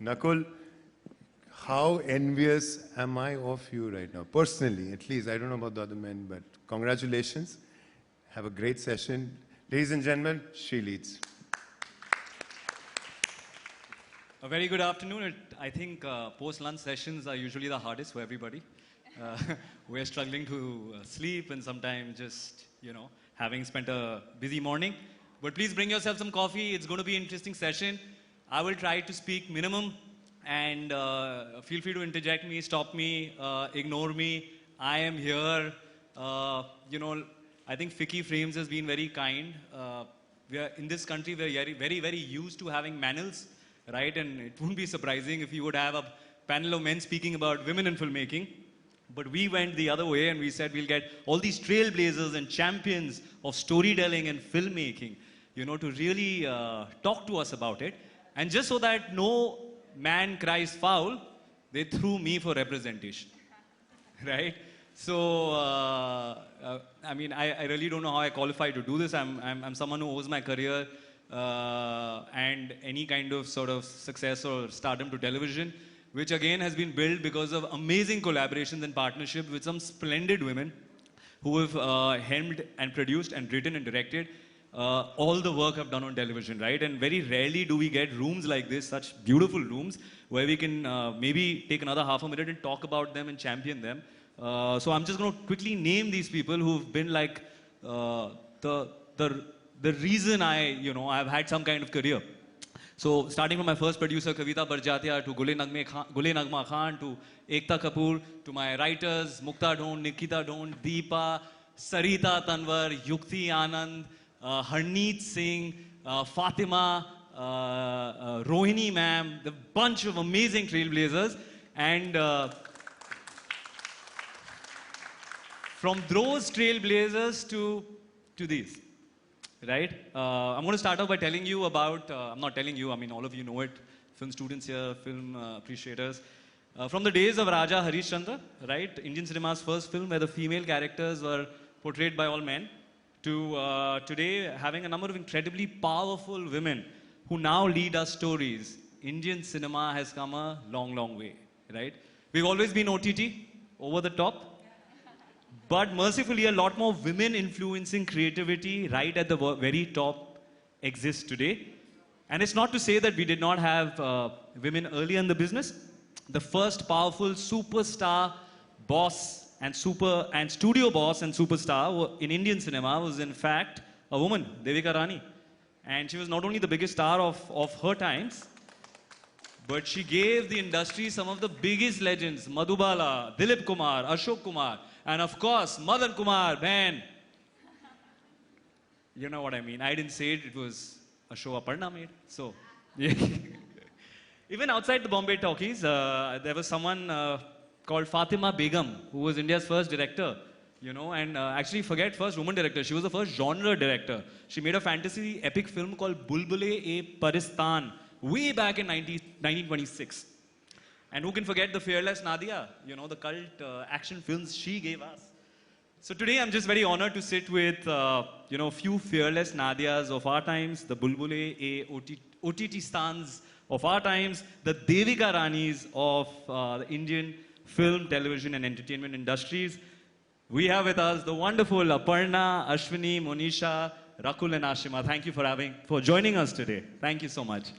Nakul, how envious am I of you right now? Personally, at least. I don't know about the other men, but congratulations. Have a great session. Ladies and gentlemen, she leads. A very good afternoon. I think post-lunch sessions are usually the hardest for everybody. We're struggling to sleep and sometimes just, having spent a busy morning. But please bring yourself some coffee. It's going to be an interesting session. I will try to speak minimum and feel free to interject me, stop me, ignore me. I am here. I think FICCI Frames has been very kind. In this country, we're very, very used to having panels, right? And it wouldn't be surprising if you would have a panel of men speaking about women in filmmaking. But we went the other way and we said we'll get all these trailblazers and champions of storytelling and filmmaking, to really talk to us about it. And just so that no man cries foul, they threw me for representation, right? So, I really don't know how I qualify to do this. I'm someone who owes my career and any kind of sort of success or stardom to television, which again has been built because of amazing collaborations and partnerships with some splendid women who have helmed and produced and written and directed all the work I've done on television, right? And very rarely do we get rooms like this, such beautiful rooms, where we can maybe take another half a minute and talk about them and champion them. So I'm just going to quickly name these people who've been like the reason I've had some kind of career. So starting from my first producer, Kavita Barjatia, to Gule Nagma Khan, to Ekta Kapoor, to my writers, Mukta Dhon, Nikita Dhon, Deepa, Sarita Tanwar, Yukti Anand, Harneet Singh, Fatima, Rohini ma'am, the bunch of amazing trailblazers. And from those trailblazers to these, right? I'm going to start off by telling you about, I'm not telling you, all of you know it, film students here, film appreciators. From the days of Raja Harishchandra, right? Indian cinema's first film where the female characters were portrayed by all men, to today having a number of incredibly powerful women who now lead our stories. Indian cinema has come a long, long way, right? We've always been OTT, over the top. But mercifully, a lot more women influencing creativity right at the very top exists today. And it's not to say that we did not have women early in the business. The first powerful superstar boss and studio boss and superstar in Indian cinema was in fact a woman, Devika Rani. And she was not only the biggest star of her times, but she gave the industry some of the biggest legends, Madhubala, Dilip Kumar, Ashok Kumar, and of course, Madan Kumar, man. You know what I mean. I didn't say it, it was a show Aparna made. So, yeah. Even outside the Bombay talkies, there was someone called Fatima Begum, who was India's first director, and actually forget first woman director. She was the first genre director. She made a fantasy epic film called Bulbul-e-Paristan way back in 1926. And who can forget the fearless Nadia, the cult action films she gave us. So today I'm just very honored to sit with, a few fearless Nadias of our times, the OTT stans of our times, the Devika Ranis of the Indian film, television and entertainment industries. We have with us the wonderful Aparna, Ashwini, Monisha, Rakul and Ashima. Thank you for joining us today. Thank you so much.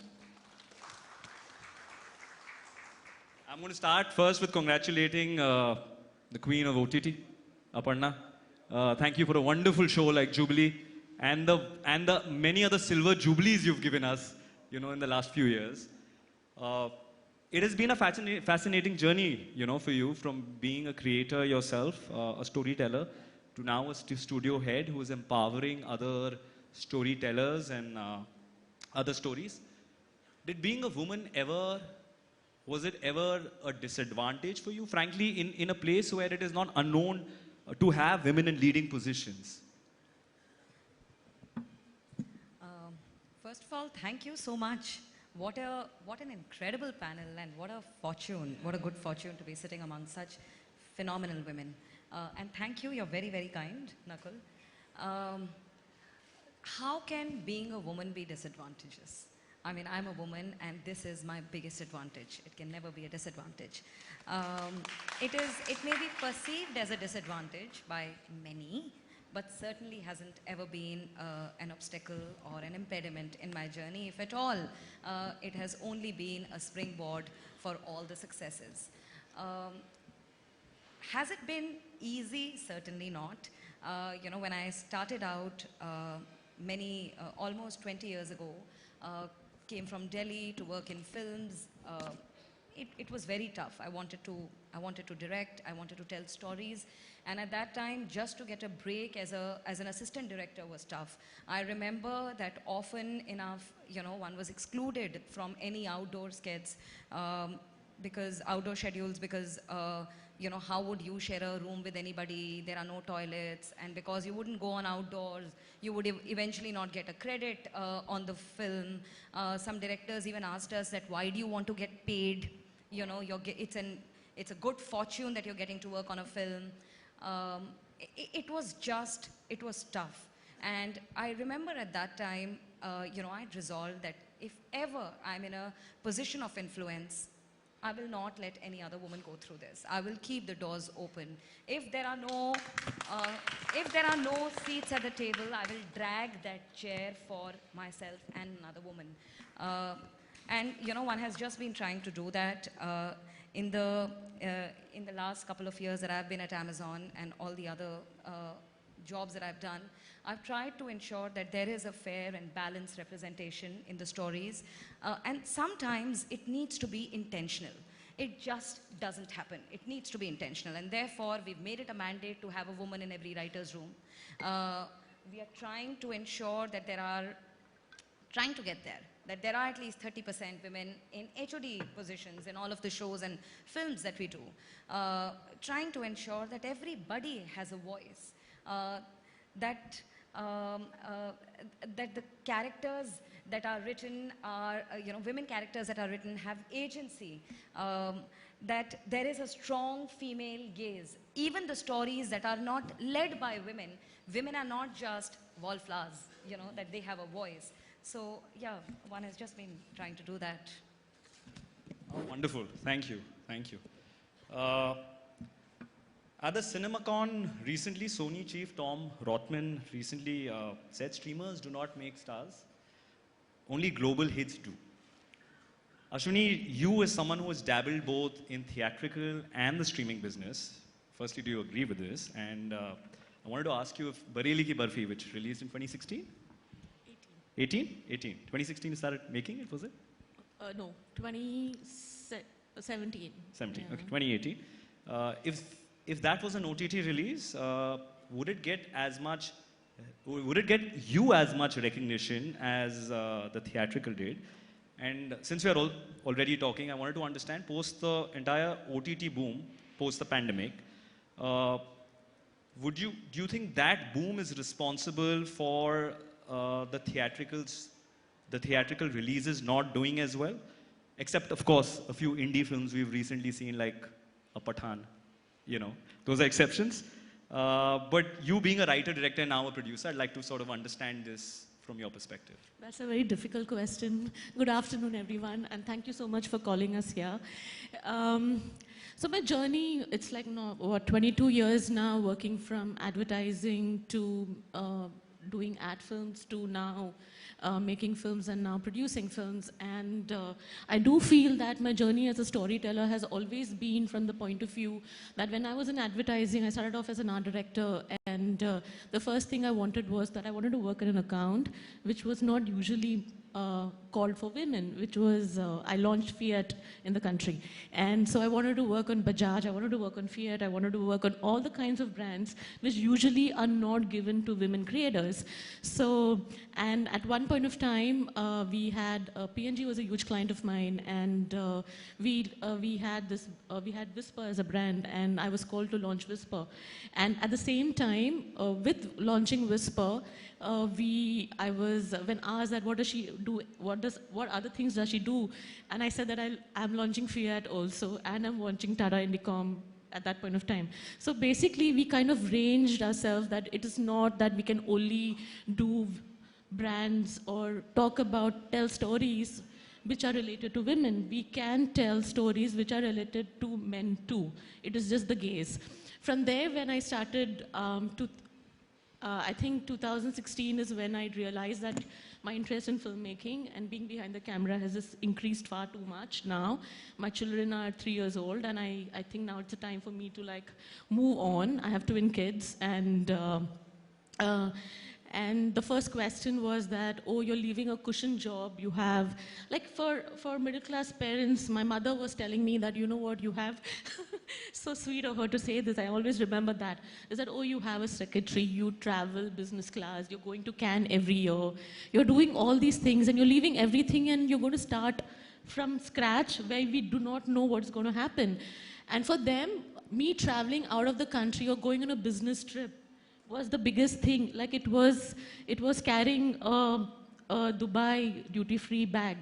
I'm going to start first with congratulating the queen of OTT, Aparna. Thank you for a wonderful show like Jubilee and the many other silver jubilees you've given us, in the last few years. It has been a fascinating journey, for you from being a creator yourself, a storyteller, to now a studio head who is empowering other storytellers and other stories. Did being a woman was it ever a disadvantage for you, frankly, in a place where it is not unknown to have women in leading positions? First of all, thank you so much. What an incredible panel, and what a good fortune to be sitting among such phenomenal women. And thank you, you're very, very kind, Nakul. How can being a woman be disadvantageous? I mean, I'm a woman, and this is my biggest advantage. It can never be a disadvantage. It may be perceived as a disadvantage by many, but certainly hasn't ever been an obstacle or an impediment in my journey. If at all, it has only been a springboard for all the successes. Has it been easy? Certainly not. You know, when I started out almost 20 years ago, came from Delhi to work in films. It was very tough. I wanted to direct, I wanted to tell stories, and at that time, just to get a break as an assistant director was tough. I remember that often enough, you know, one was excluded from any outdoor skits because outdoor schedules, because you know, how would you share a room with anybody? There are no toilets, and because you wouldn't go on outdoors, you would eventually not get a credit on the film. Some directors even asked us that, why do you want to get paid? You know, it's a good fortune that you're getting to work on a film. It was tough. And I remember at that time, you know, I'd resolved that if ever I'm in a position of influence, I will not let any other woman go through this. I will keep the doors open. If there are no seats at the table, I will drag that chair for myself and another woman. And you know, one has just been trying to do that in the last couple of years that I've been at Amazon and all the other jobs that I've done. I've tried to ensure that there is a fair and balanced representation in the stories. And sometimes it needs to be intentional. It just doesn't happen. It needs to be intentional. And therefore, we've made it a mandate to have a woman in every writer's room. We are trying to ensure that trying to get there, that there are at least 30% women in HOD positions in all of the shows and films that we do. Trying to ensure that everybody has a voice. That the characters that are written are, you know, women characters that are written have agency, that there is a strong female gaze. Even the stories that are not led by women, women are not just wallflowers, you know, that they have a voice. So, yeah, one has just been trying to do that. Oh, wonderful. Thank you. Thank you. At the CinemaCon recently, Sony chief Tom Rothman recently said streamers do not make stars, only global hits do. Ashwini, you as someone who has dabbled both in theatrical and the streaming business, firstly, do you agree with this? And I wanted to ask you if Bareilly Ki Barfi, which released in 2016? 18. 2016 you started making it, was it? No, 2017. 17, yeah. Okay, 2018. If that was an OTT release, would it get you as much recognition as the theatrical did? And since we are already talking, I wanted to understand, post the entire OTT boom, post the pandemic, do you think that boom is responsible for the theatrical releases not doing as well? Except, of course, a few indie films we've recently seen, like a Pathan. You know, those are exceptions. But you being a writer, director, and now a producer, I'd like to sort of understand this from your perspective. That's a very difficult question. Good afternoon, everyone, and thank you so much for calling us here. So my journey, it's like 22 years now, working from advertising to doing ad films to now making films and now producing films. And I do feel that my journey as a storyteller has always been from the point of view that when I was in advertising, I started off as an art director, and the first thing I wanted was that I wanted to work in an account which was not usually called for women, which was, I launched Fiat in the country. And so I wanted to work on Bajaj, I wanted to work on Fiat, I wanted to work on all the kinds of brands which usually are not given to women creators. So, and at one point of time, we had, P&G was a huge client of mine, and we had Whisper as a brand, and I was called to launch Whisper. And at the same time, with launching Whisper, I was when asked that what does she do, what other things does she do, and I said that I'm launching Fiat also, and I'm launching Tata Indicom at that point of time. So basically, we kind of ranged ourselves that it is not that we can only do brands or talk about, tell stories which are related to women. We can tell stories which are related to men too. It is just the gaze. From there, when I started I think 2016 is when I realized that my interest in filmmaking and being behind the camera has just increased far too much now. My children are 3 years old, and I think now it's a time for me to like move on. I have twin kids, and the first question was that, oh, you're leaving a cushion job. You have, like for middle class parents, my mother was telling me that, you know what, you have, so sweet of her to say this, I always remember that, is that, oh, you have a secretary, you travel business class, you're going to Cannes every year, you're doing all these things and you're leaving everything and you're going to start from scratch where we do not know what's going to happen. And for them, me traveling out of the country or going on a business trip was the biggest thing. Like it was carrying a Dubai duty-free bag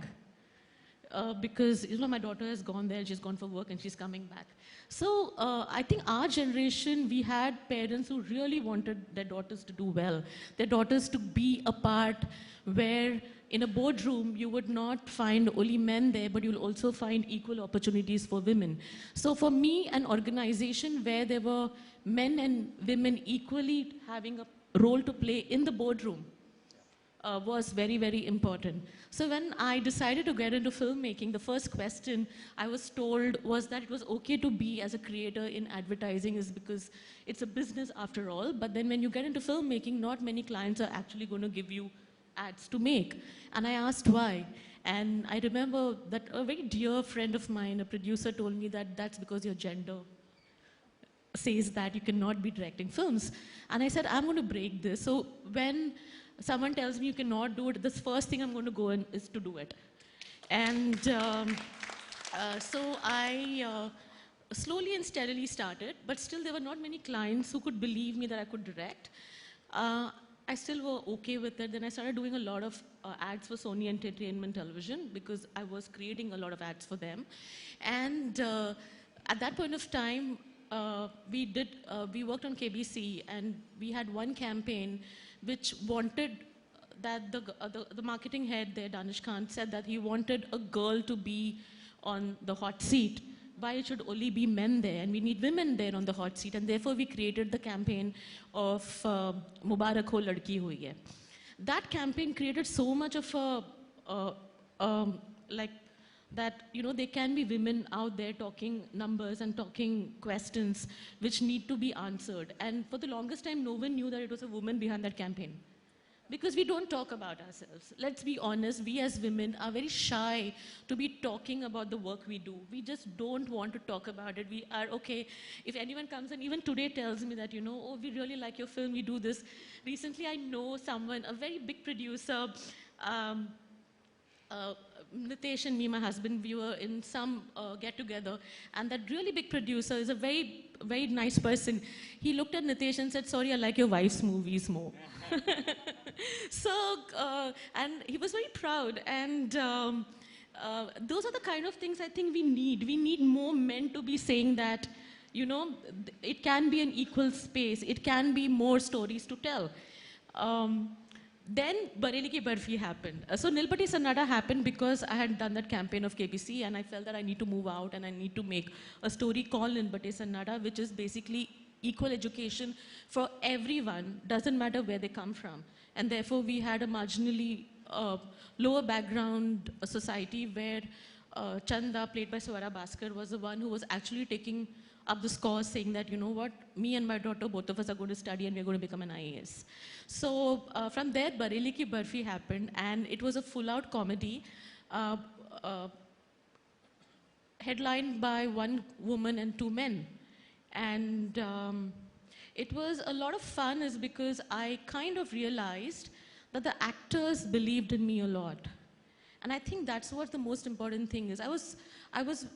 because you know my daughter has gone there, she's gone for work and she's coming back. So I think our generation, we had parents who really wanted their daughters to do well, their daughters to be a part where in a boardroom you would not find only men there, but you'll also find equal opportunities for women. So for me, an organization where there were men and women equally having a role to play in the boardroom was very, very important. So when I decided to get into filmmaking, the first question I was told was that it was okay to be as a creator in advertising is because it's a business after all. But then when you get into filmmaking, not many clients are actually going to give you ads to make. And I asked why. And I remember that a very dear friend of mine, a producer, told me that that's because your gender says that you cannot be directing films. And I said, I'm going to break this. So when someone tells me you cannot do it, this first thing I'm going to go in is to do it. And so I slowly and steadily started, but still there were not many clients who could believe me that I could direct. I still were okay with it. Then I started doing a lot of ads for Sony Entertainment Television because I was creating a lot of ads for them. And at that point of time, we worked on KBC and we had one campaign which wanted that the marketing head there, Danish Khan, said that he wanted a girl to be on the hot seat. Why it should only be men there, and we need women there on the hot seat, and therefore we created the campaign of Mubarak Ho Ladki Hui Hai. That campaign created so much of like that, you know, there can be women out there talking numbers and talking questions which need to be answered. And for the longest time, no one knew that it was a woman behind that campaign. Because we don't talk about ourselves. Let's be honest, we as women are very shy to be talking about the work we do. We just don't want to talk about it. We are, okay, if anyone comes and even today tells me that, you know, oh, we really like your film, we do this. Recently, I know someone, a very big producer, Nitesh and me, my husband, we were in some get-together, and that really big producer is a very, very nice person. He looked at Nitesh and said, sorry, I like your wife's movies more. So, and he was very proud, and those are the kind of things I think we need. We need more men to be saying that, you know, it can be an equal space, it can be more stories to tell. Then Bareli Ki Barfi happened. So Nilpati Sannada happened because I had done that campaign of KBC and I felt that I need to move out and I need to make a story called Nilpati Sannada, which is basically equal education for everyone, doesn't matter where they come from. And therefore we had a marginally lower background society where Chanda, played by Swara Bhaskar, was the one who was actually taking up the score, saying that, you know what, me and my daughter, both of us are going to study and we're going to become an IAS. So from there, Bareli Ki Barfi happened, and it was a full-out comedy headlined by one woman and two men. And it was a lot of fun is because I kind of realized that the actors believed in me a lot. And I think that's what the most important thing is. I was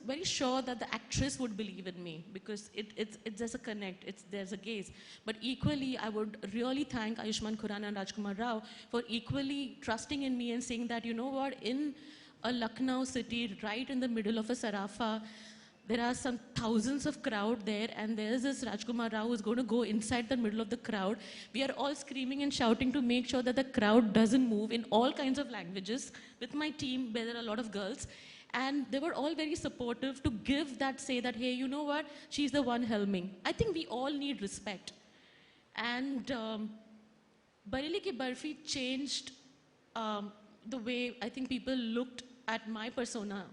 very sure that the actress would believe in me because it's just a connect, there's a gaze. But equally, I would really thank Ayushmann Khurrana and Rajkumar Rao for equally trusting in me and saying that, you know what, in a Lucknow city, right in the middle of a Sarafa, there are some thousands of crowd there, and there's this Rajkumar Rao who's going to go inside the middle of the crowd. We are all screaming and shouting to make sure that the crowd doesn't move in all kinds of languages. With my team, where there are a lot of girls, and they were all very supportive to give that, say that, hey, you know what, she's the one helming. I think we all need respect. And Bareli Ki Barfi changed the way I think people looked at my persona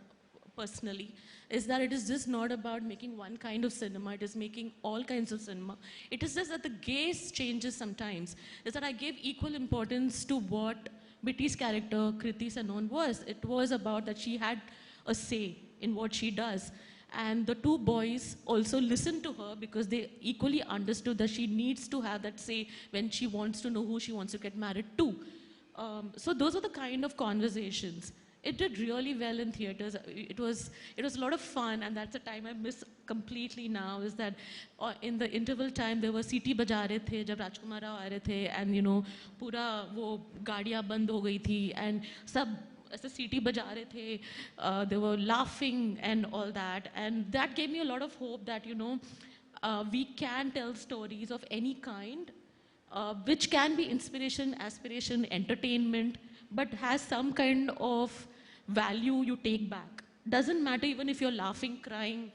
personally, is that it is just not about making one kind of cinema, it is making all kinds of cinema. It is just that the gaze changes sometimes. Is that I gave equal importance to what Bitty's character, Kriti Sanon, was. It was about that she had a say in what she does. And the two boys also listened to her because they equally understood that she needs to have that say when she wants to know who she wants to get married to. So those were the kind of conversations. It did really well in theaters. It was a lot of fun, and that's the time I miss completely now, is that in the interval time there was सीटी बजा रहे थे जब राजकुमार राव आ रहे थे, and you know पूरा वो गाड़ियाँ बंद हो गई थी, and सब ऐसे सीटी बजा रहे थे, they were laughing and all that, and that gave me a lot of hope that, you know, we can tell stories of any kind, which can be inspiration, aspiration, entertainment, but has some kind of value you take back. Doesn't matter even if you're laughing, crying,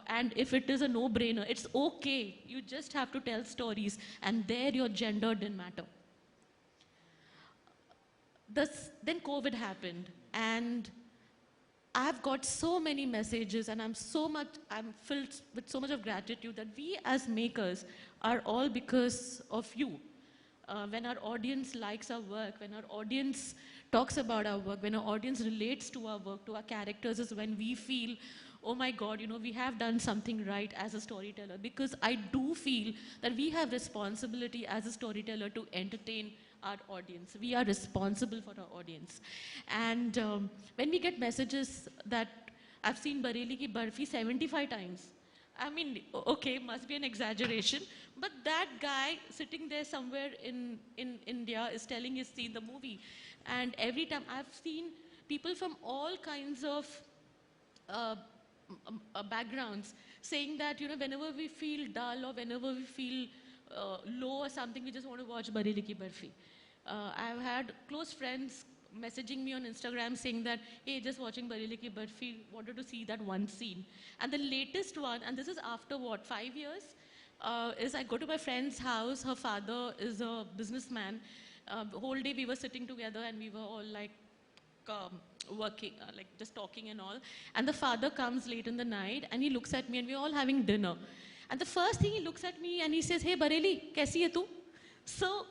and if it is a no-brainer, it's okay. You just have to tell stories, and there your gender didn't matter. Then COVID happened, and I've got so many messages, and I'm filled with so much of gratitude that we as makers are all because of you. When our audience likes our work, when our audience talks about our work, when our audience relates to our work, to our characters, is when we feel, oh my God, you know, we have done something right as a storyteller. Because I do feel that we have responsibility as a storyteller to entertain our audience. We are responsible for our audience. And when we get messages that I've seen Bareli Ki Barfi 75 times, I mean, okay, must be an exaggeration, but that guy sitting there somewhere in India is telling he's seen the movie. And every time I've seen people from all kinds of backgrounds saying that, you know, whenever we feel dull or whenever we feel low or something, we just want to watch Bareli Ki Barfi. I've had close friends messaging me on Instagram saying that, hey, just watching Bareli Ki Barfi, wanted to see that one scene. And the latest one, and this is after what, 5 years, is I go to my friend's house. Her father is a businessman. The whole day we were sitting together and we were all like working, like just talking and all. And the father comes late in the night and he looks at me and we're all having dinner. And the first thing he looks at me and he says, hey Bareli, kaisi hai tu? So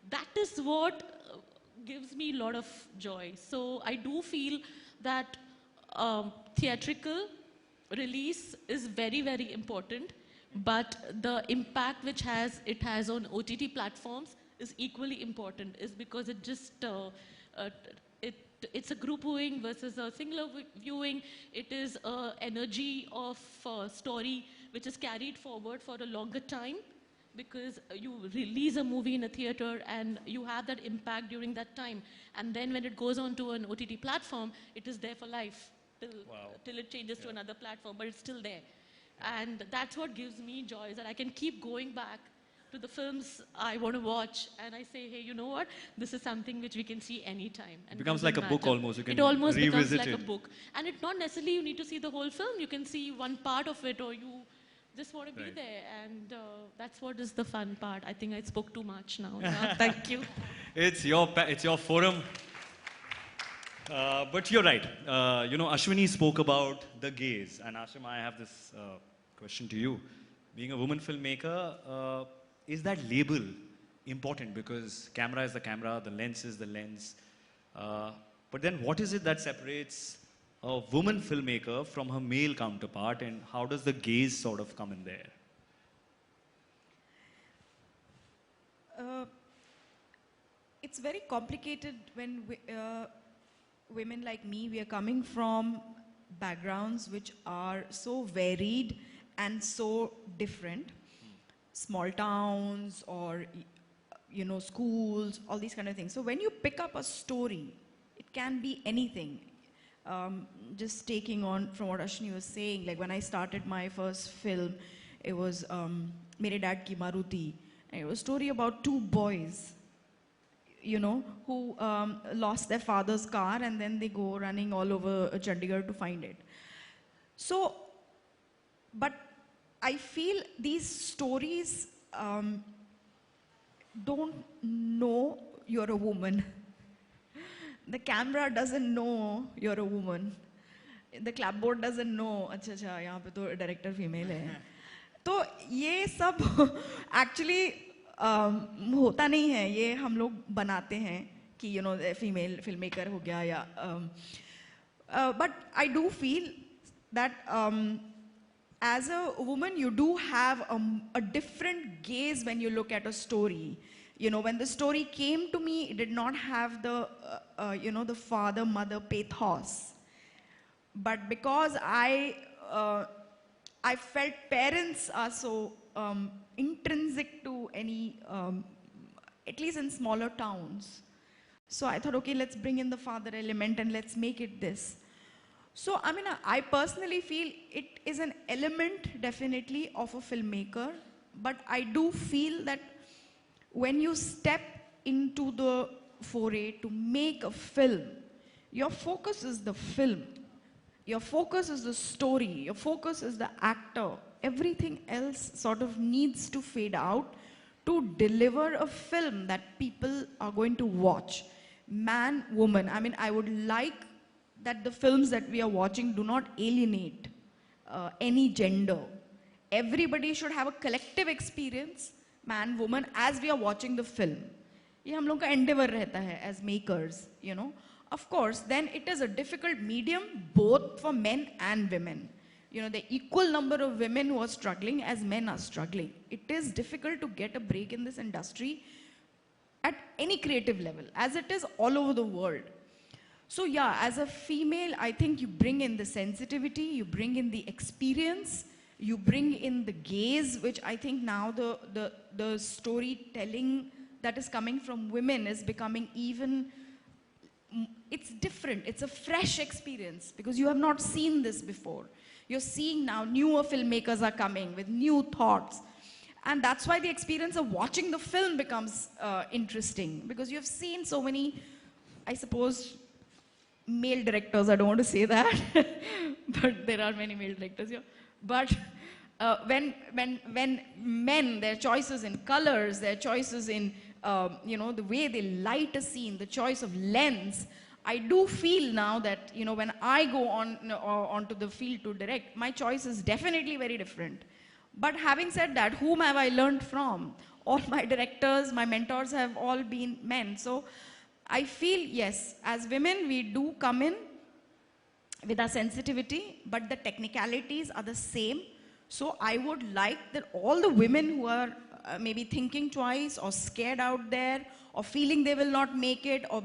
that is what gives me a lot of joy. So I do feel that theatrical release is very, very important, but the impact which it has on OTT platforms is equally important, is because it just, it's a group viewing versus a singular viewing. It is an energy of story which is carried forward for a longer time, because you release a movie in a theater and you have that impact during that time. And then when it goes on to an OTT platform, it is there for life till it changes to another platform, but it's still there. And that's what gives me joy, is that I can keep going back to the films I want to watch, and I say, hey, you know what? This is something which we can see anytime. And it becomes like a book almost. You can it almost becomes revisit like it. a book. And it's not necessarily you need to see the whole film. You can see one part of it, or you just want to be there. And that's what is the fun part. I think I spoke too much now. Thank you. It's your forum. But you're right. You know, Ashwini spoke about the gaze. And Ashim, I have this question to you. Being a woman filmmaker, is that label important? Because camera is the camera, the lens is the lens. But then what is it that separates a woman filmmaker from her male counterpart, and how does the gaze sort of come in there? It's very complicated when women like me, we are coming from backgrounds which are so varied and so different. Small towns or, you know, schools, all these kind of things. So when you pick up a story, it can be anything. just taking on from what Ashwini was saying, like when I started my first film, it was Mere Dad Ki Maruti. And it was a story about two boys, you know, who lost their father's car and then they go running all over Chandigarh to find it. So, but I feel these stories don't know you're a woman. The camera doesn't know you're a woman. The clapboard doesn't know, अच्छा अच्छा यहाँ पे तो director female है. तो ये सब actually होता नहीं है, ये हम लोग बनाते हैं कि you know female filmmaker हो गया या but I do feel that as a woman you do have a different gaze when you look at a story. You know, when the story came to me, it did not have the you know, the father mother pathos, but because I felt parents are so intrinsic to any at least in smaller towns. So I thought, okay, let's bring in the father element and let's make it this. So I mean, I personally feel it is an element definitely of a filmmaker, but I do feel that when you step into the foray to make a film, your focus is the film. Your focus is the story. Your focus is the actor. Everything else sort of needs to fade out to deliver a film that people are going to watch. Man, woman. I mean, I would like that the films that we are watching do not alienate any gender. Everybody should have a collective experience, man, woman, as we are watching the film. ये हम लोग का endeavor रहता है as makers, you know. Of course, then it is a difficult medium both for men and women. You know, the equal number of women who are struggling as men are struggling. It is difficult to get a break in this industry at any creative level, as it is all over the world. So yeah, as a female, I think you bring in the sensitivity, you bring in the experience, you bring in the gaze, which I think now the storytelling that is coming from women is becoming even, it's different, it's a fresh experience because you have not seen this before. You're seeing now newer filmmakers are coming with new thoughts. And that's why the experience of watching the film becomes interesting because you have seen so many, I suppose, male directors, I don't want to say that, but there are many male directors here. But when men, their choices in colors, their choices in, you know, the way they light a scene, the choice of lens, I do feel now that, you know, when I go onto the field to direct, my choice is definitely very different. But having said that, whom have I learned from? All my directors, my mentors have all been men. So I feel, yes, as women, we do come in with our sensitivity, but the technicalities are the same. So I would like that all the women who are maybe thinking twice or scared out there or feeling they will not make it or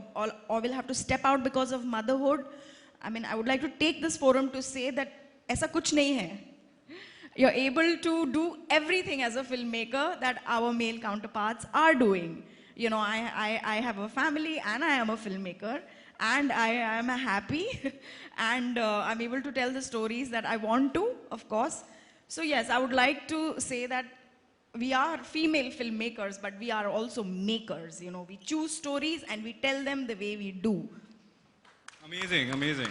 will have to step out because of motherhood, I mean, I would like to take this forum to say that aisa kuch nahi hai. You're able to do everything as a filmmaker that our male counterparts are doing. You know, I have a family and I am a filmmaker and I am happy and I'm able to tell the stories that I want to, of course. So yes, I would like to say that we are female filmmakers, but we are also makers. You know, we choose stories and we tell them the way we do. Amazing, amazing.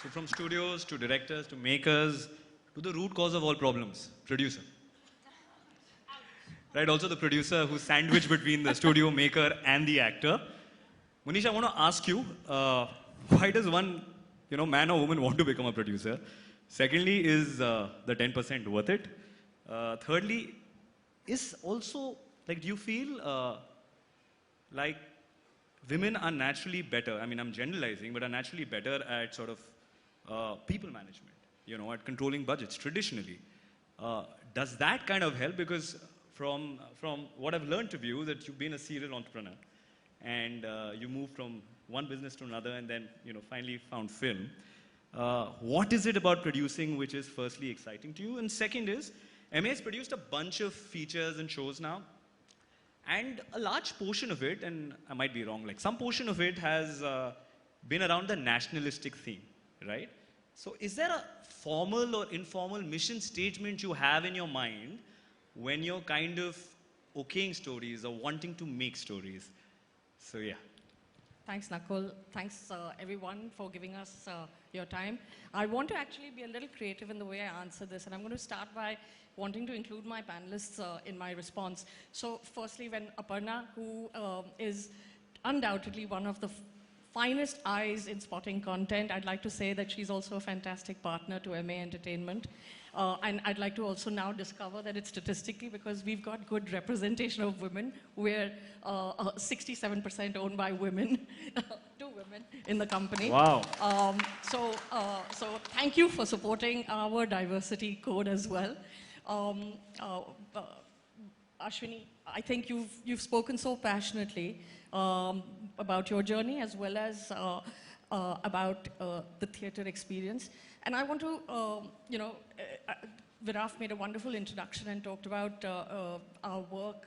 So from studios to directors to makers to the root cause of all problems, producer. Right, also the producer who's sandwiched between the studio maker and the actor. Monisha, I want to ask you, why does one, you know, man or woman want to become a producer? Secondly, is the 10% worth it? Thirdly, is also, like, do you feel like women are naturally better, I mean, I'm generalizing, but are naturally better at sort of people management, you know, at controlling budgets traditionally? Does that kind of help? Because from what I've learned of you, that you've been a serial entrepreneur and you moved from one business to another and then, you know, finally found film. What is it about producing which is firstly exciting to you? And second is, MA has produced a bunch of features and shows now. And a large portion of it, and I might be wrong, like some portion of it has been around the nationalistic theme, right? So is there a formal or informal mission statement you have in your mind when you're kind of okaying stories or wanting to make stories? So yeah. Thanks, Nakul. Thanks, everyone, for giving us your time. I want to actually be a little creative in the way I answer this, and I'm going to start by wanting to include my panelists in my response. So firstly, when Aparna, who is undoubtedly one of the finest eyes in spotting content, I'd like to say that she's also a fantastic partner to MA Entertainment. And I'd like to also now discover that it's statistically, because we've got good representation of women. We're 67% owned by women, 2 women in the company. Wow. So thank you for supporting our diversity code as well. Ashwini, I think you've spoken so passionately about your journey as well as about the theatre experience. And I want to, Viraf made a wonderful introduction and talked about our work,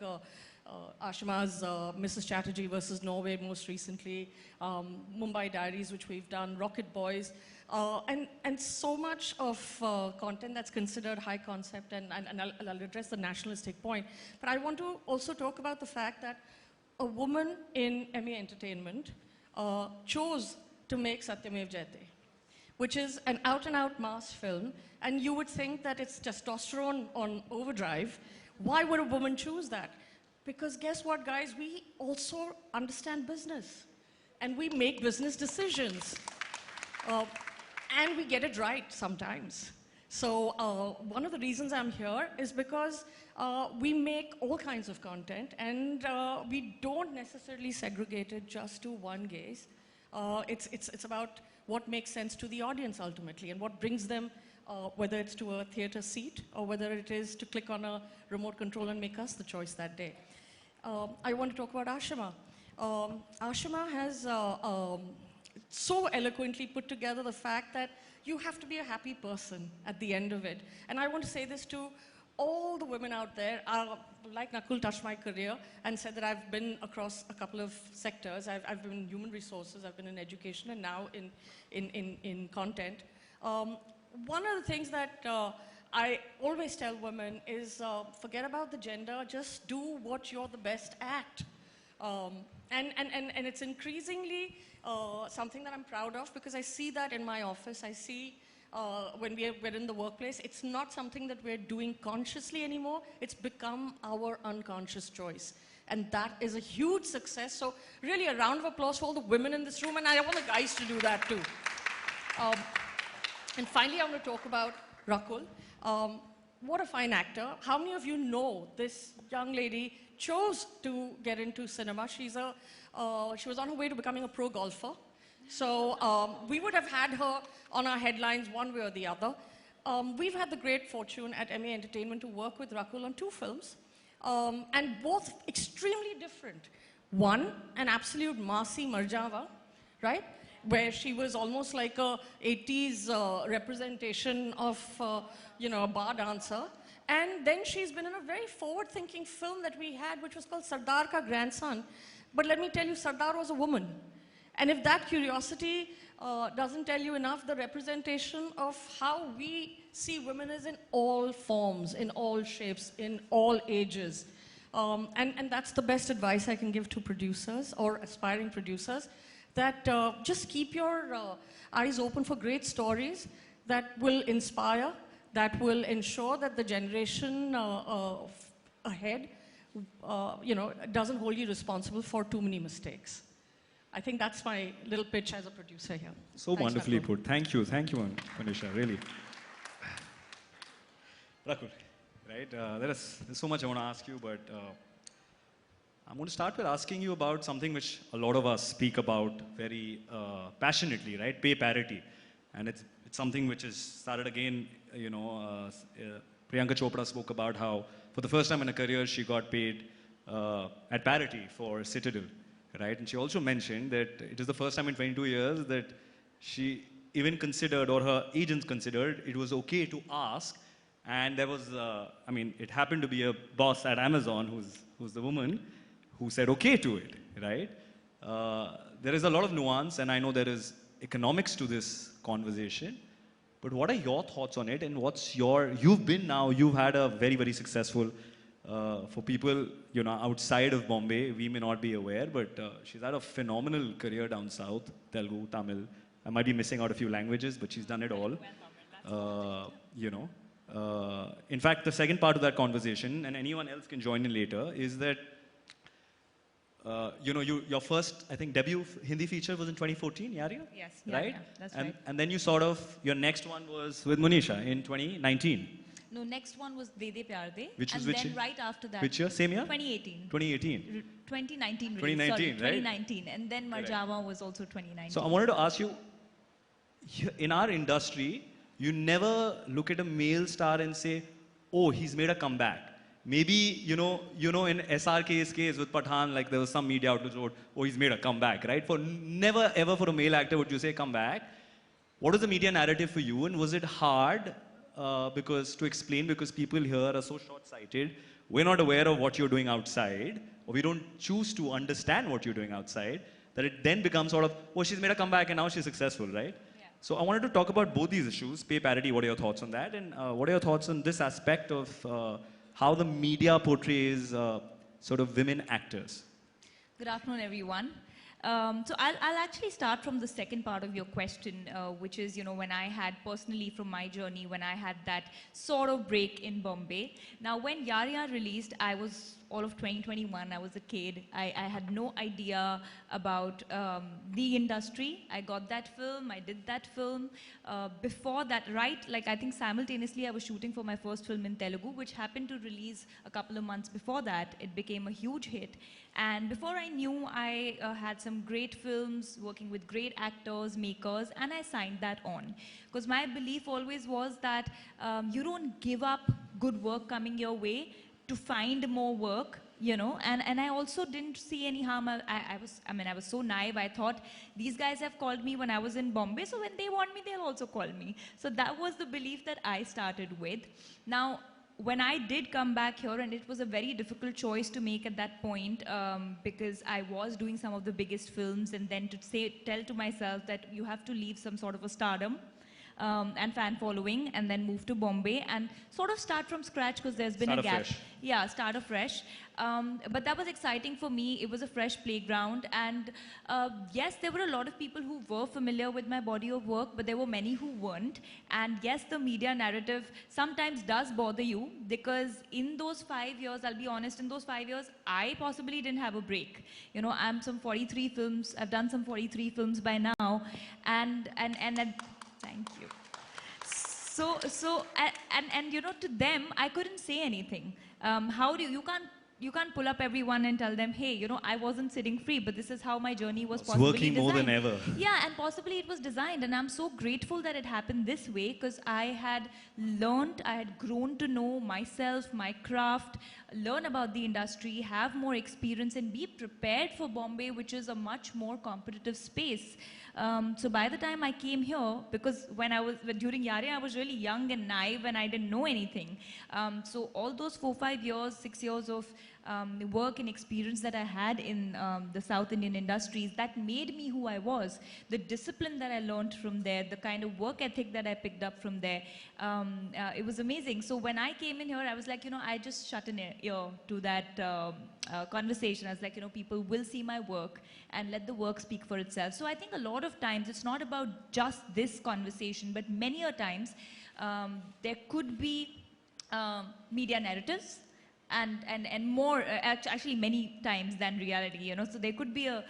Ashima's Mrs. Chatterjee versus Norway most recently, Mumbai Diaries, which we've done, Rocket Boys, and so much of content that's considered high concept, and I'll address the nationalistic point. But I want to also talk about the fact that a woman in MA Entertainment chose to make Satyamev Jayate, which is an out-and-out mass film, and you would think that it's testosterone on overdrive. Why would a woman choose that? Because guess what, guys? We also understand business, and we make business decisions, and we get it right sometimes. So one of the reasons I'm here is because we make all kinds of content, and we don't necessarily segregate it just to one gaze. It's about what makes sense to the audience ultimately, and what brings them, whether it's to a theater seat or whether it is to click on a remote control and make us the choice that day. I want to talk about Ashima. Ashima has so eloquently put together the fact that you have to be a happy person at the end of it. And I want to say this to all the women out there. Like Nakul touched my career and said that I've been across a couple of sectors. I've been in human resources, I've been in education, and now in content. One of the things that I always tell women is forget about the gender, just do what you're the best at. And it's increasingly something that I'm proud of, because I see that in my office. I see when we're in the workplace, it's not something that we're doing consciously anymore. It's become our unconscious choice. And that is a huge success. So really a round of applause for all the women in this room, and I want the guys to do that too. And finally, I want to talk about Rakul. What a fine actor. How many of you know this young lady chose to get into cinema? She was on her way to becoming a pro golfer. So we would have had her on our headlines one way or the other. We've had the great fortune at MA Entertainment to work with Rakul on 2 films, and both extremely different. One, an absolute Masi Marjava, right? Where she was almost like a 80s representation of, a bar dancer. And then she's been in a very forward-thinking film that we had, which was called Sardar Ka Grandson. But let me tell you, Sardar was a woman. And if that curiosity doesn't tell you enough, the representation of how we see women is in all forms, in all shapes, in all ages. And that's the best advice I can give to producers or aspiring producers, that just keep your eyes open for great stories that will inspire, that will ensure that the generation ahead doesn't hold you responsible for too many mistakes. I think that's my little pitch as a producer here. So Thanks, wonderfully Rakul. put. Thank you, Monisha, really. Rakul, right? There's so much I want to ask you, but I'm going to start with asking you about something which a lot of us speak about very passionately, right? Pay parity. And it's something which has started again, Priyanka Chopra spoke about how for the first time in her career she got paid at parity for Citadel, right? And she also mentioned that it is the first time in 22 years that she even considered, or her agents considered, it was okay to ask. And there was, it happened to be a boss at Amazon who's the woman who said okay to it, right? there is a lot of nuance, and I know there is economics to this conversation. But what are your thoughts on it, and what's you've had a very, very successful, for people, outside of Bombay, we may not be aware, but she's had a phenomenal career down south, Telugu, Tamil. I might be missing out a few languages, but she's done it all. In fact, the second part of that conversation, and anyone else can join in later, is that your first, I think, debut Hindi feature was in 2014, Yaria? Yes, right? yeah, that's right. And then your next one was with Monisha in 2019. No, next one was De De Pyar De. Which was and which then year? right after that. Which year? Same year? 2018. 2018. 2019 release, 2019, sorry, right? 2019. And then Marjava was also 2019. So I wanted to ask you, in our industry, you never look at a male star and say, oh, he's made a comeback. Maybe, in SRK's case with Pathan, like there was some media outlets wrote, oh, he's made a comeback, right? Never ever for a male actor would you say comeback. What was the media narrative for you, and was it hard to explain, because people here are so short-sighted, we're not aware of what you're doing outside, or we don't choose to understand what you're doing outside, that it then becomes sort of, oh, she's made a comeback and now she's successful, right? Yeah. So I wanted to talk about both these issues, pay parity, what are your thoughts on that, and what are your thoughts on this aspect of how the media portrays sort of women actors? Good afternoon, everyone. So I'll actually start from the second part of your question, which is, when I had personally from my journey, when I had that sort of break in Bombay. Now, when Yar released, I was all of 2021. I was a kid. I had no idea about the industry. I got that film. I did that film. Before that, I think simultaneously I was shooting for my first film in Telugu, which happened to release a couple of months before that. It became a huge hit. And before I knew, I had some great films, working with great actors, makers, and I signed that on. Because my belief always was that you don't give up good work coming your way to find more work, and I also didn't see any harm. I was so naive. I thought these guys have called me when I was in Bombay, so when they want me, they'll also call me. So that was the belief that I started with. Now, when I did come back here, and it was a very difficult choice to make at that point, because I was doing some of the biggest films, and then to tell to myself that you have to leave some sort of a stardom and fan following, and then move to Bombay and sort of start from scratch, because there's been a gap. Fresh. Yeah, start afresh. But that was exciting for me. It was a fresh playground, and yes, there were a lot of people who were familiar with my body of work, but there were many who weren't. And yes, the media narrative sometimes does bother you, because in those 5 years, I'll be honest, in those 5 years, I possibly didn't have a break. I'm some 43 films. I've done some 43 films by now, and thank you. So to them, I couldn't say anything. How do you can't pull up everyone and tell them, hey, I wasn't sitting free, but this is how my journey was possibly working designed. more than ever. Yeah, and possibly it was designed, and I'm so grateful that it happened this way, because I had grown to know myself, my craft, learn about the industry, have more experience, and be prepared for Bombay, which is a much more competitive space. So by the time I came here, because during Yare, I was really young and naive and I didn't know anything. So all those 4-5 years, 6 years of work and experience that I had in the South Indian industries, that made me who I was. The discipline that I learned from there, the kind of work ethic that I picked up from there, it was amazing. So when I came in here, I was like, I just shut an ear to that conversation. I was like, people will see my work and let the work speak for itself. So I think a lot of times it's not about just this conversation, but many a times there could be media narratives and more, actually many times than reality, So there could be a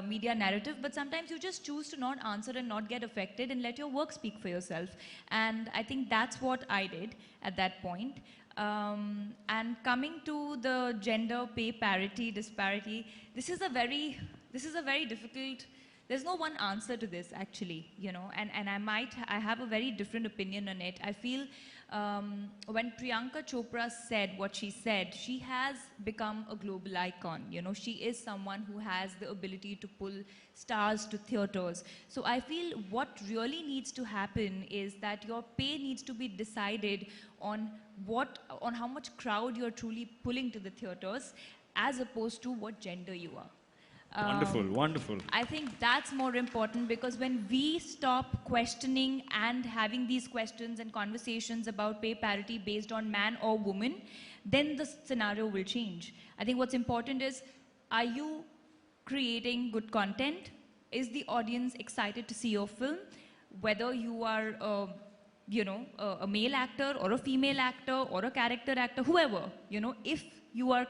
media narrative, but sometimes you just choose to not answer and not get affected and let your work speak for yourself. And I think that's what I did at that point. And coming to the gender pay parity, disparity, this is a very difficult, there's no one answer to this actually, and I have a very different opinion on it. I feel when Priyanka Chopra said what she said, she has become a global icon. She is someone who has the ability to pull stars to theaters. So I feel what really needs to happen is that your pay needs to be decided on how much crowd you're truly pulling to the theaters, as opposed to what gender you are. Wonderful, wonderful. I think that's more important, because when we stop questioning and having these questions and conversations about pay parity based on man or woman, then the scenario will change. I think what's important is, are you creating good content? Is the audience excited to see your film? Whether you are, a male actor or a female actor or a character actor, whoever, if you are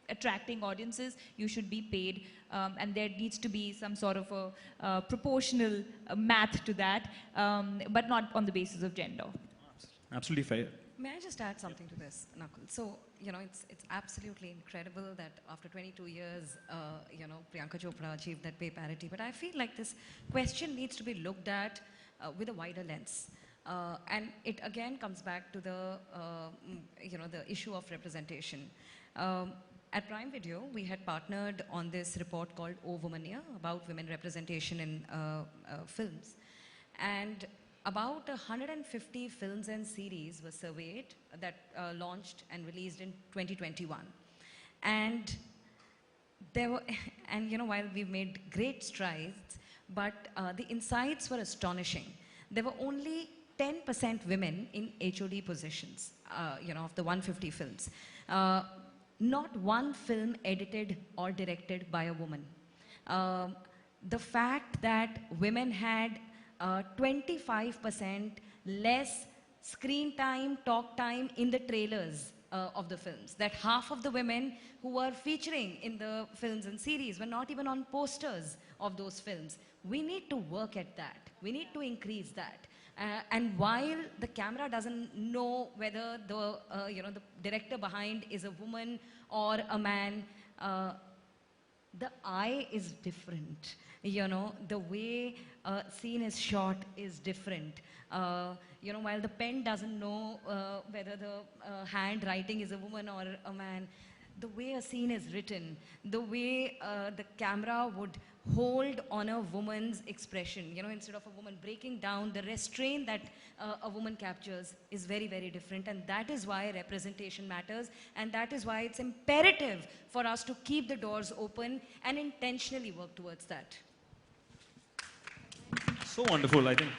attracting audiences, you should be paid, and there needs to be some sort of a proportional math to that, but not on the basis of gender. Absolutely fair. May I just add something to this, Nakul? So, it's absolutely incredible that after 22 years, Priyanka Chopra achieved that pay parity. But I feel like this question needs to be looked at with a wider lens. And it again comes back to the, the issue of representation. At Prime Video, we had partnered on this report called O Womania about women representation in films. And about 150 films and series were surveyed that launched and released in 2021. And there were, while we've made great strides, but the insights were astonishing. There were only 10% women in HOD positions, of the 150 films. Not one film edited or directed by a woman. The fact that women had 25% less screen time, talk time in the trailers of the films. That half of the women who were featuring in the films and series were not even on posters of those films. We need to work at that. We need to increase that. And while the camera doesn't know whether the, the director behind is a woman or a man, the eye is different. The way a scene is shot is different. While the pen doesn't know whether the handwriting is a woman or a man, the way a scene is written, the way the camera would hold on a woman's expression, instead of a woman breaking down, the restraint that a woman captures is very, very different. And that is why representation matters. And that is why it's imperative for us to keep the doors open and intentionally work towards that. So wonderful, I think.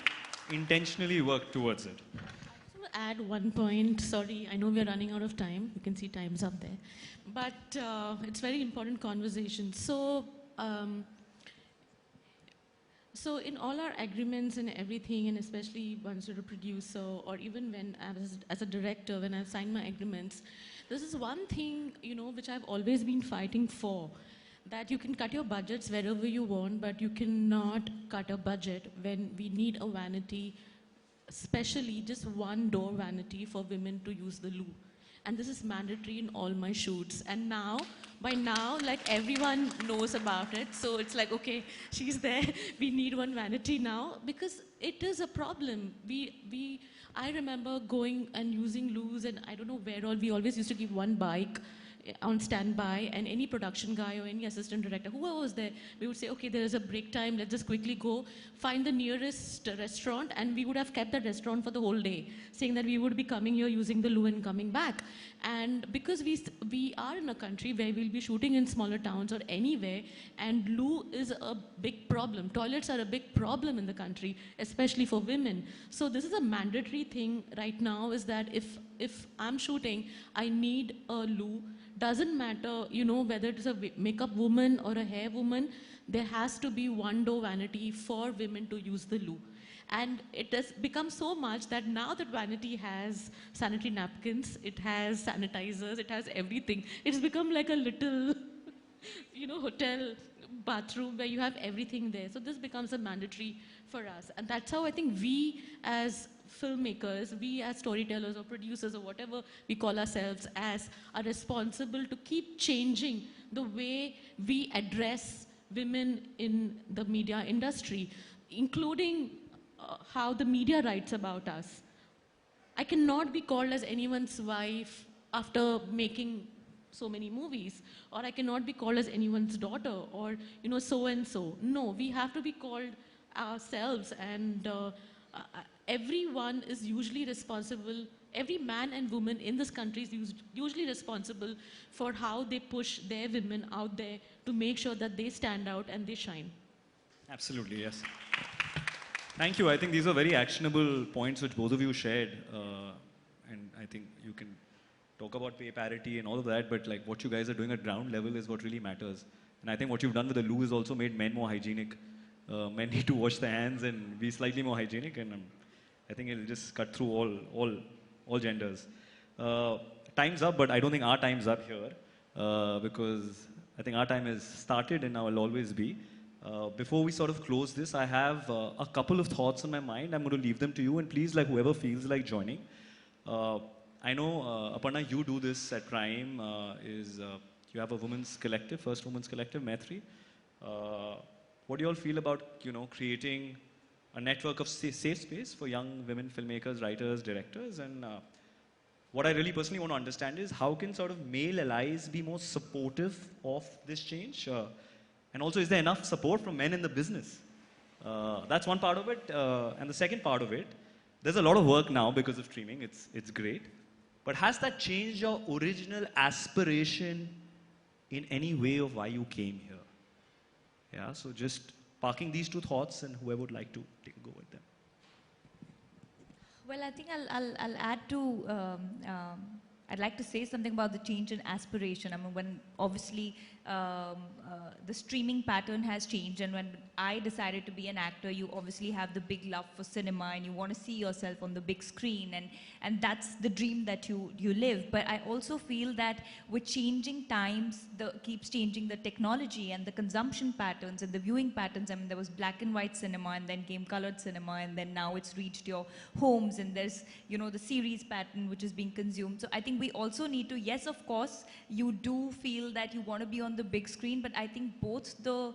Intentionally work towards it. I want to add one point. Sorry, I know we're running out of time. You can see time's up there. But it's very important conversation. So in all our agreements and everything, and especially once you're a producer, or even when I was as a director, when I've signed my agreements, this is one thing, which I've always been fighting for. That you can cut your budgets wherever you want, but you cannot cut a budget when we need a vanity, especially just one door vanity for women to use the loo. And this is mandatory in all my shoots. And now, by now, like everyone knows about it. So it's like, okay, she's there. We need one vanity now, because it is a problem. I remember going and using loos, and I don't know where all, we always used to keep one bike on standby, and any production guy or any assistant director, whoever was there, we would say, okay, there is a break time, let's just quickly go find the nearest restaurant, and we would have kept that restaurant for the whole day, saying that we would be coming here using the loo and coming back. And because we are in a country where we'll be shooting in smaller towns or anywhere, and loo is a big problem. Toilets are a big problem in the country, especially for women. So this is a mandatory thing right now, is that if I'm shooting, I need a loo. Doesn't matter, whether it is a makeup woman or a hair woman, there has to be one door vanity for women to use the loo. And it has become so much that now that vanity has sanitary napkins, it has sanitizers, it has everything. It's become like a little, hotel bathroom where you have everything there. So this becomes a mandatory for us. And that's how I think we as filmmakers, we as storytellers or producers or whatever we call ourselves as, are responsible to keep changing the way we address women in the media industry, including how the media writes about us. I cannot be called as anyone's wife after making so many movies, or I cannot be called as anyone's daughter, or so-and-so. No, we have to be called ourselves, and everyone is usually responsible, every man and woman in this country is usually responsible for how they push their women out there to make sure that they stand out and they shine. Absolutely, yes. Thank you. I think these are very actionable points which both of you shared. And I think you can talk about pay parity and all of that, but like what you guys are doing at ground level is what really matters. And I think what you've done with the loo is also made men more hygienic. Men need to wash their hands and be slightly more hygienic, and I think it'll just cut through all genders. Time's up, but I don't think our time's up here because I think our time has started and now will always be. Before we sort of close this, I have a couple of thoughts on my mind. I'm going to leave them to you, and please, like whoever feels like joining. I know, Aparna, you do this at Prime. You have a women's collective, first women's collective, Maitri. What do you all feel about, creating a network of safe space for young women filmmakers, writers, directors? And what I really personally want to understand is how can sort of male allies be more supportive of this change? And also, is there enough support from men in the business? That's one part of it. And the second part of it, there's a lot of work now because of streaming. It's great. But has that changed your original aspiration in any way of why you came here? Yeah, so just parking these two thoughts, and whoever would like to take a go with them. Well, I think I'll add to, I'd like to say something about the change in aspiration. I mean, when obviously the streaming pattern has changed, and when I decided to be an actor, you obviously have the big love for cinema and you want to see yourself on the big screen, and that's the dream that you live. But I also feel that with changing times, keeps changing the technology and the consumption patterns and the viewing patterns. I mean, there was black and white cinema, and then came colored cinema, and then now it's reached your homes, and there's, the series pattern which is being consumed. So I think we also need to, yes, of course, you do feel that you want to be on the big screen, but I think both the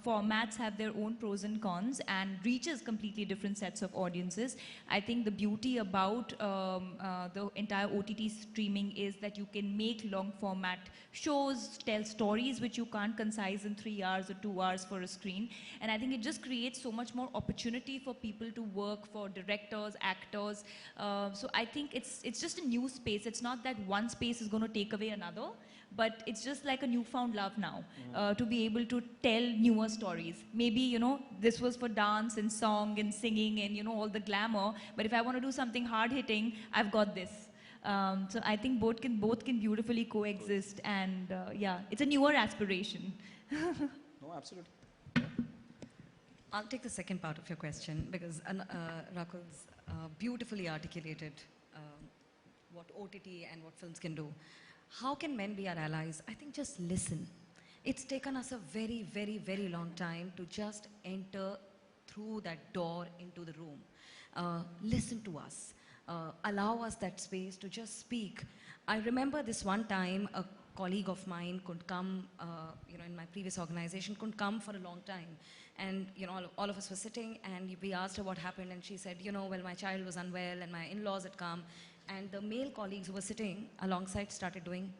formats have their own pros and cons and reaches completely different sets of audiences. I think the beauty about the entire OTT streaming is that you can make long format shows, tell stories which you can't concise in 3 hours or 2 hours for a screen. And I think it just creates so much more opportunity for people to work, for directors, actors. So I think it's just a new space. It's not that one space is going to take away another, but it's just like a newfound love now, to be able to tell newer stories. Maybe, this was for dance and song and singing and, all the glamour, but if I want to do something hard-hitting, I've got this. So I think both can beautifully coexist, and yeah, it's a newer aspiration. No, absolutely. I'll take the second part of your question because Rakul's beautifully articulated what OTT and what films can do. How can men be our allies? I think just listen. It's taken us a very, very, very long time to just enter through that door into the room. Listen to us. Allow us that space to just speak. I remember this one time a colleague of mine could come, in my previous organization, couldn't come for a long time. And, all of us were sitting, and we asked her what happened, and she said, well, my child was unwell and my in-laws had come. And the male colleagues who were sitting alongside started doing.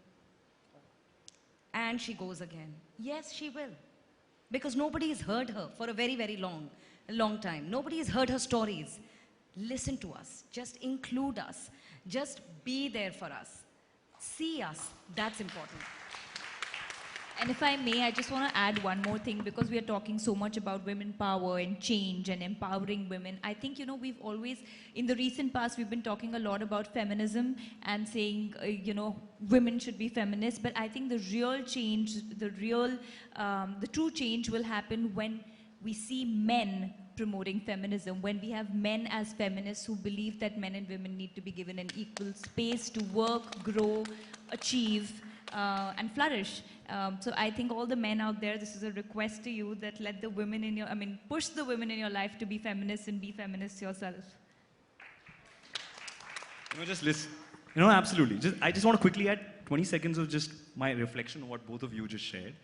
And she goes again. Yes, she will. Because nobody has heard her for a very, very long time. Nobody has heard her stories. Listen to us. Just include us. Just be there for us. See us. That's important. And if I may, I just want to add one more thing, because we are talking so much about women power and change and empowering women. I think, we've always, in the recent past, we've been talking a lot about feminism and saying, women should be feminists. But I think the real change, the true change will happen when we see men promoting feminism, when we have men as feminists who believe that men and women need to be given an equal space to work, grow, achieve, and flourish. So I think all the men out there, this is a request to you that let the women in your, push the women in your life to be feminists and be feminists yourself. Just listen. Absolutely. I just want to quickly add 20 seconds of just my reflection on what both of you just shared.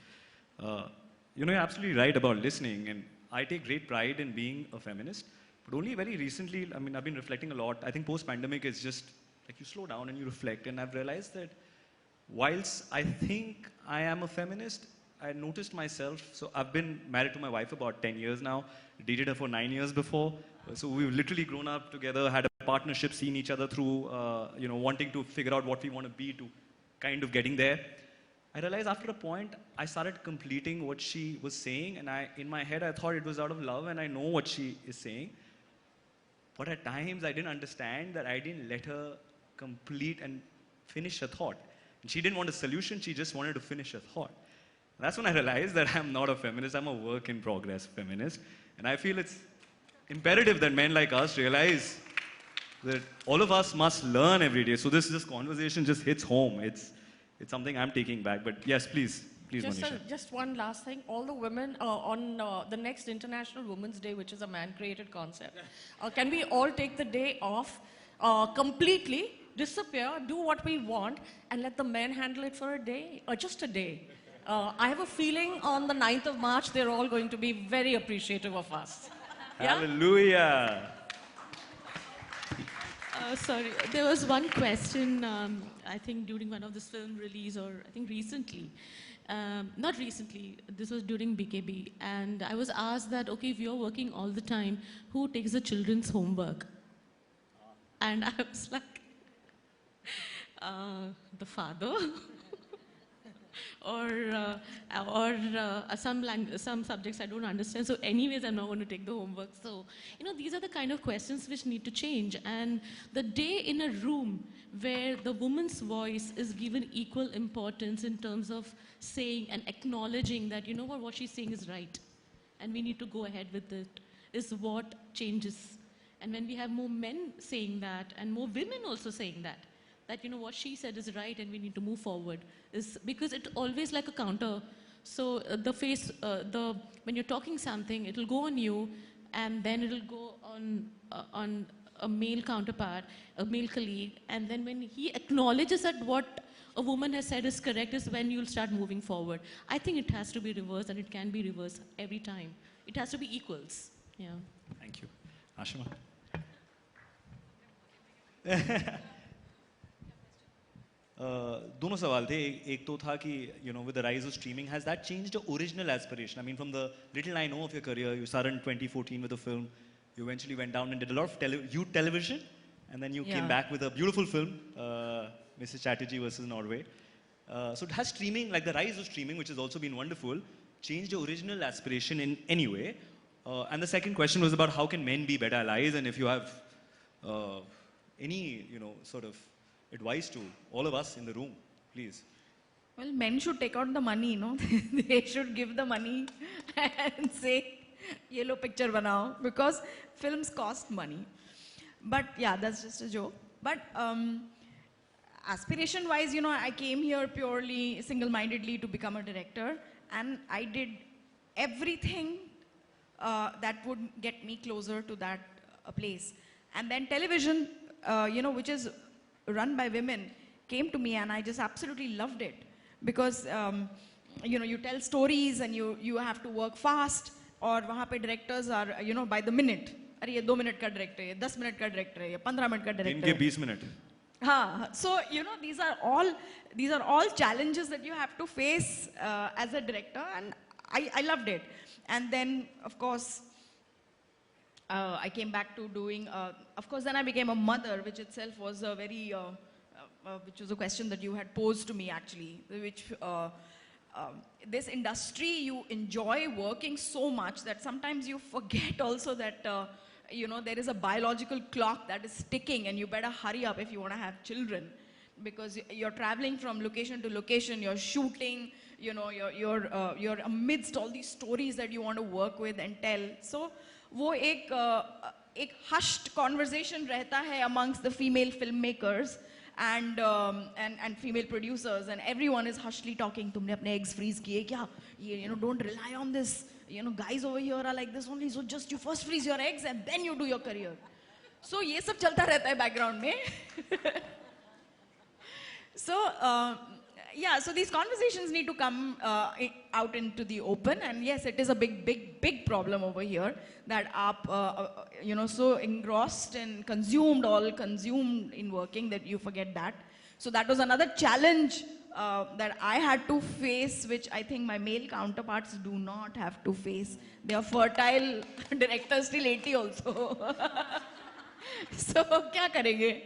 You're absolutely right about listening, and I take great pride in being a feminist, but only very recently, I've been reflecting a lot. I think post-pandemic is just, like, you slow down and you reflect, and I've realized that whilst I think I am a feminist, I noticed myself, so I've been married to my wife about 10 years now, dated her for 9 years before, so we've literally grown up together, had a partnership, seen each other through, wanting to figure out what we want to be to kind of getting there. I realized after a point, I started completing what she was saying, and in my head, I thought it was out of love, and I know what she is saying. But at times, I didn't understand that I didn't let her complete and finish her thought. And she didn't want a solution, she just wanted to finish her thought. And that's when I realized that I'm not a feminist, I'm a work in progress feminist. And I feel it's imperative that men like us realize that all of us must learn every day. So this conversation just hits home. It's something I'm taking back. But yes, please, Monisha. Just one last thing. All the women on the next International Women's Day, which is a man-created concept, can we all take the day off completely, disappear, do what we want, and let the men handle it for a day, or just a day? I have a feeling on the 9th of March, they're all going to be very appreciative of us. Yeah? Hallelujah. Sorry, there was one question, I think during one of this film release, or I think recently. Not recently, this was during BKB. And I was asked that, okay, if you're working all the time, who takes the children's homework? And I was like, the father. or some subjects I don't understand. So anyways, I'm not going to take the homework. So, these are the kind of questions which need to change. And the day in a room where the woman's voice is given equal importance in terms of saying and acknowledging that, what she's saying is right. And we need to go ahead with it, is what changes. And when we have more men saying that and more women also saying that what she said is right and we need to move forward, is because it's always like a counter. So when you're talking something, it'll go on you and then it'll go on a male counterpart, a male colleague, and then when he acknowledges that what a woman has said is correct is when you'll start moving forward. I think it has to be reversed, and it can be reversed every time. It has to be equals. Yeah. Thank you. Ashima. दोनों सवाल थे. एक तो था कि with the rise of streaming, has that changed the original aspiration? I mean, from the little I know of your career, you started in 2014 with a film. You eventually went down and did a lot of youth television, and then you came back with a beautiful film, Mrs. Chatterjee versus Norway. So has streaming, like the rise of streaming, which has also been wonderful, changed your original aspiration in any way? And the second question was about how can men be better allies, and if you have any, sort of advice to all of us in the room, please. Well, men should take out the money, They should give the money and say, yellow picture banao, because films cost money. But yeah, that's just a joke. But aspiration-wise, I came here purely single-mindedly to become a director, and I did everything that would get me closer to that place. And then television, which is run by women, came to me, and I just absolutely loved it. Because, you tell stories and you have to work fast, or वहाँ पे directors are, by the minute. अरे ये 2 minute का director है, 10 minute का director है, 15 minute का director है. इनके 20 मिनट. हाँ, so these are all challenges that you have to face as a director, and I loved it. And then, of course, I came back to doing. Of course, then I became a mother, which itself was a very, which was a question that you had posed to me actually, which. This industry, you enjoy working so much that sometimes you forget also that, there is a biological clock that is ticking, and you better hurry up if you want to have children, because you're traveling from location to location, you're shooting, you're amidst all these stories that you want to work with and tell. So, वो एक hushed conversation रहता है amongst the female filmmakers. And female producers, and everyone is hushly talking. तुमने अपने eggs freeze किए क्या? Don't rely on this. Guys over here are like this only. So just you first freeze your eggs and then you do your career. So ये सब चलता रहता है background में. So so these conversations need to come out into the open. And yes, it is a big problem over here that aap, so engrossed and consumed in working that you forget that. So that was another challenge that I had to face, which I think my male counterparts do not have to face. They are fertile directors till 80 also. So क्या करेंगे?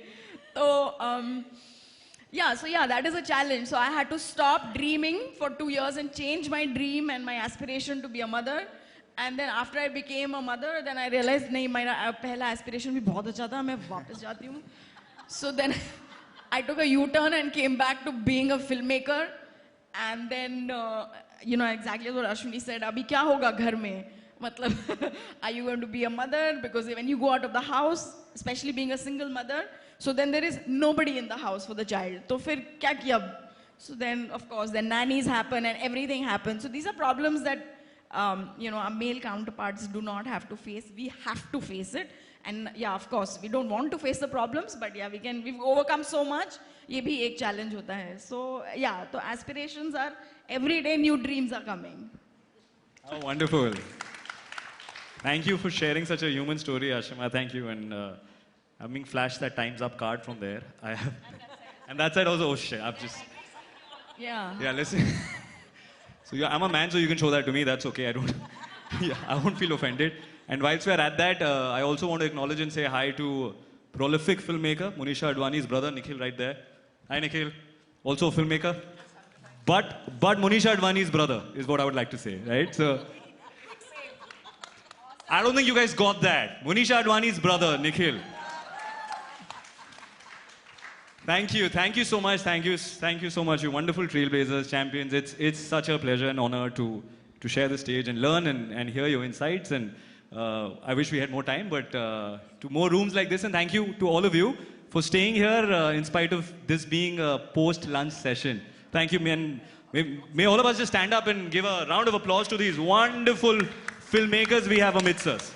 So Yeah, so yeah, that is a challenge. So I had to stop dreaming for 2 years and change my dream and my aspiration to be a mother. And then after I became a mother, then I realized, नहीं मेरा पहला aspiration भी बहुत अच्छा था, मैं वापस जाती हूँ. So then I took a U-turn and came back to being a filmmaker. And then, you know, exactly what Ashwini said, अभी क्या होगा घर में? मतलब, are you going to be a mother? Because when you go out of the house, especially being a single mother, so then there is nobody in the house for the child. तो फिर क्या किया? So then, of course, then nannies happen and everything happens. So these are problems that, you know, our male counterparts do not have to face. We have to face it. And yeah, of course, we don't want to face the problems, but yeah, we've overcome so much. ये भी एक challenge होता है. So yeah, so aspirations are, every day new dreams are coming. Oh, wonderful. Thank you for sharing such a human story, Ashima. Thank you. And I'm being flashed that time's up card from there. I have, and that side also, oh shit, I've just... Yeah. Yeah, listen. So yeah, I'm a man, so you can show that to me. That's okay. I don't... Yeah, I won't feel offended. And whilst we're at that, I also want to acknowledge and say hi to prolific filmmaker, Monisha Advani's brother, Nikhil, right there. Hi, Nikhil. Also a filmmaker. But Monisha Advani's brother is what I would like to say, right? So... I don't think you guys got that. Monisha Advani's brother, Nikhil. Thank you so much. Thank you so much. You wonderful trailblazers, champions. It's such a pleasure and honor to share the stage and learn and hear your insights. And I wish we had more time, but to more rooms like this. And thank you to all of you for staying here in spite of this being a post-lunch session. Thank you, and may all of us just stand up and give a round of applause to these wonderful filmmakers we have amidst us.